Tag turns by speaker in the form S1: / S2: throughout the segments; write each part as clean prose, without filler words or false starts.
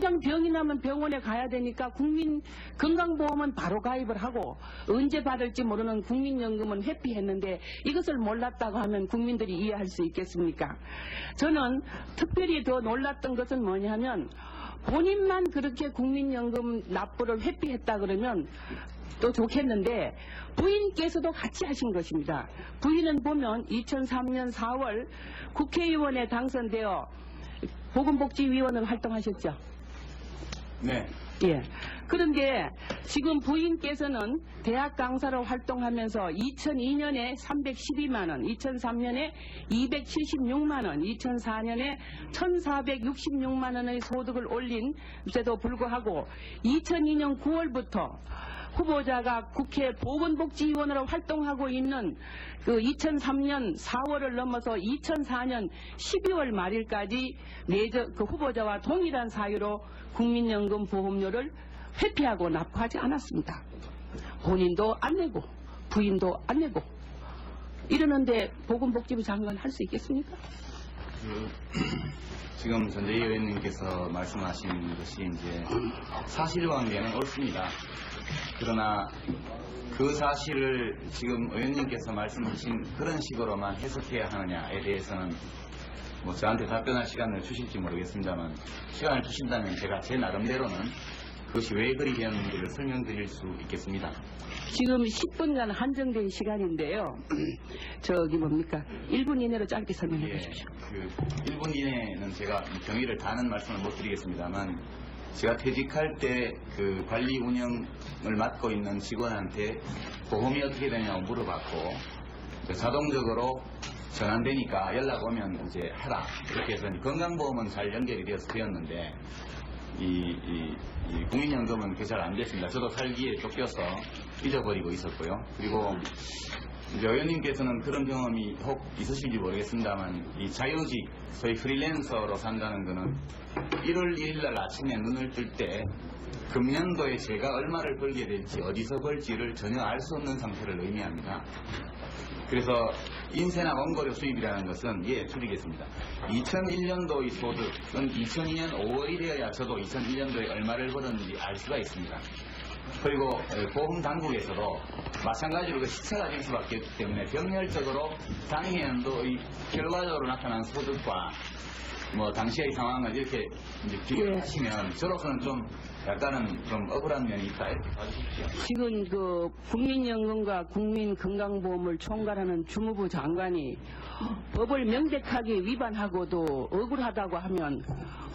S1: 당장 병이 나면 병원에 가야 되니까 국민건강보험은 바로 가입을 하고 언제 받을지 모르는 국민연금은 회피했는데 이것을 몰랐다고 하면 국민들이 이해할 수 있겠습니까? 저는 특별히 더 놀랐던 것은 뭐냐면 본인만 그렇게 국민연금 납부를 회피했다 그러면 또 좋겠는데 부인께서도 같이 하신 것입니다. 부인은 보면 2003년 4월 국회의원에 당선되어 보건복지위원으로 활동하셨죠?
S2: 네.
S1: 예. 그런데 지금 부인께서는 대학 강사로 활동하면서 2002년에 312만 원, 2003년에 276만 원, 2004년에 1466만 원의 소득을 올린 데도 불구하고 2002년 9월부터 후보자가 국회 보건복지위원으로 활동하고 있는 그 2003년 4월을 넘어서 2004년 12월 말일까지 그 후보자와 동일한 사유로 국민연금 보험료를 회피하고 납부하지 않았습니다. 본인도 안 내고 부인도 안 내고 이러는데 보건복지부 장관 할 수 있겠습니까?
S2: 지금 전재희 의원님께서 말씀하신 것이 이제 사실관계는 옳습니다. 그러나 그 사실을 지금 의원님께서 말씀하신 그런 식으로만 해석해야 하느냐에 대해서는 뭐 저한테 답변할 시간을 주실지 모르겠습니다만 시간을 주신다면 제가 제 나름대로는 그것이 왜 그리 되었는지를 설명드릴 수 있겠습니다.
S1: 지금 10분간 한정된 시간인데요. 저기 뭡니까? 1분 이내로 짧게 설명해 주십시오.
S2: 그 1분 이내는 제가 경위를 다는 말씀을 못 드리겠습니다만 제가 퇴직할 때 그 관리 운영을 맡고 있는 직원한테 보험이 어떻게 되냐고 물어봤고 자동적으로 전환되니까 연락 오면 이제 해라 이렇게 해서 건강보험은 잘 연결이 되었는데 이 국민연금은 그게 잘 안 됐습니다. 저도 살기에 쫓겨서 잊어버리고 있었고요. 그리고 이제 의원님께서는 그런 경험이 혹 있으실지 모르겠습니다만 이 자유직, 소위 프리랜서로 산다는 거는 1월 1일 날 아침에 눈을 뜰 때 금년도에 제가 얼마를 벌게 될지 어디서 벌지를 전혀 알 수 없는 상태를 의미합니다. 그래서 인세나 원고료 수입이라는 것은 줄이겠습니다. 2001년도의 소득은 2002년 5월이 되어야 저도 2001년도에 얼마를 벌었는지 알 수가 있습니다. 그리고 보험 당국에서도 마찬가지로 그 시차가 될 수밖에 없기 때문에 병렬적으로 당해연도의 결과적으로 나타난 소득과 뭐 당시의 상황을 이렇게 이제 비교하시면 저로서는 좀 약간은 좀 억울한 면이 있다 이렇게 봐주십시오.
S1: 지금 그 국민연금과 국민건강보험을 총괄하는 주무부 장관이 법을 명백하게 위반하고도 억울하다고 하면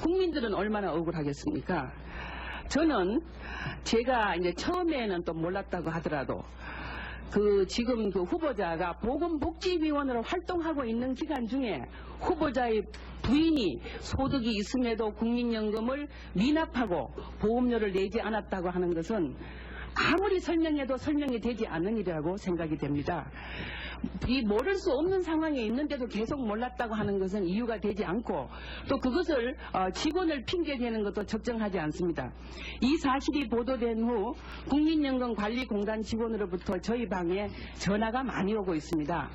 S1: 국민들은 얼마나 억울하겠습니까? 저는 제가 이제 처음에는 또 몰랐다고 하더라도 지금 그 후보자가 보건복지위원으로 활동하고 있는 기간 중에 후보자의 부인이 소득이 있음에도 국민연금을 미납하고 보험료를 내지 않았다고 하는 것은 아무리 설명해도 설명이 되지 않는 일이라고 생각이 됩니다. 이 모를 수 없는 상황에 있는데도 계속 몰랐다고 하는 것은 이유가 되지 않고 또 그것을 직원을 핑계대는 것도 적정하지 않습니다. 이 사실이 보도된 후 국민연금관리공단 직원으로부터 저희 방에 전화가 많이 오고 있습니다.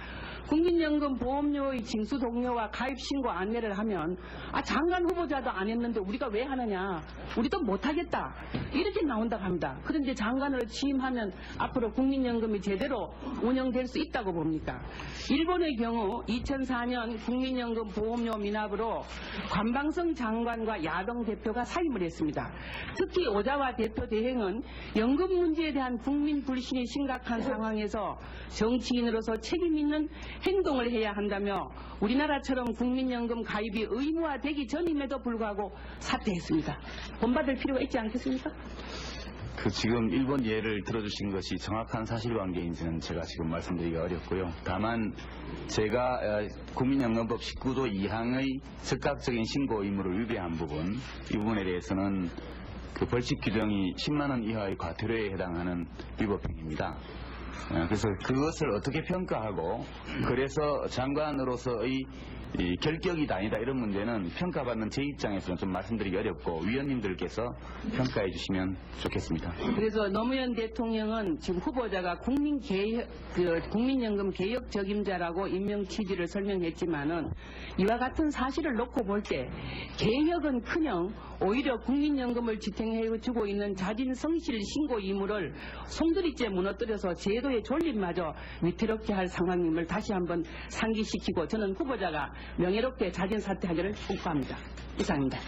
S1: 국민연금 보험료의 징수 동료와 가입 신고 안내를 하면 장관 후보자도 안 했는데 우리가 왜 하느냐, 우리도 못하겠다 이렇게 나온다고 합니다. 그런데 장관으로 취임하면 앞으로 국민연금이 제대로 운영될 수 있다고 봅니까? 일본의 경우 2004년 국민연금 보험료 미납으로 관방성 장관과 야동 대표가 사임을 했습니다. 특히 오자와 대표 대행은 연금 문제에 대한 국민 불신이 심각한 상황에서 정치인으로서 책임 있는 행동을 해야 한다며 우리나라처럼 국민연금 가입이 의무화되기 전임에도 불구하고 사퇴했습니다. 본받을 필요가 있지 않겠습니까?
S2: 지금 일본 예를 들어주신 것이 정확한 사실관계인지는 제가 지금 말씀드리기가 어렵고요. 다만 제가 국민연금법 19조 2항의 즉각적인 신고 의무를 위배한 부분, 이 부분에 대해서는 그 벌칙 규정이 10만 원 이하의 과태료에 해당하는 위법행위입니다. 그래서 그것을 어떻게 평가하고 그래서 장관으로서의 이 결격이다 아니다 이런 문제는 평가받는 제 입장에서는 좀 말씀드리기 어렵고 위원님들께서 평가해 주시면 좋겠습니다.
S1: 그래서 노무현 대통령은 지금 후보자가 국민연금 개혁 적임자라고 임명 취지를 설명했지만은 이와 같은 사실을 놓고 볼 때 개혁은커녕 오히려 국민연금을 지탱해주고 있는 자진 성실 신고 의무를 송두리째 무너뜨려서 제도의 존립마저 위태롭게 할 상황임을 다시 한번 상기시키고 저는 후보자가 명예롭게 자진 사퇴하기를 촉구합니다. 이상입니다.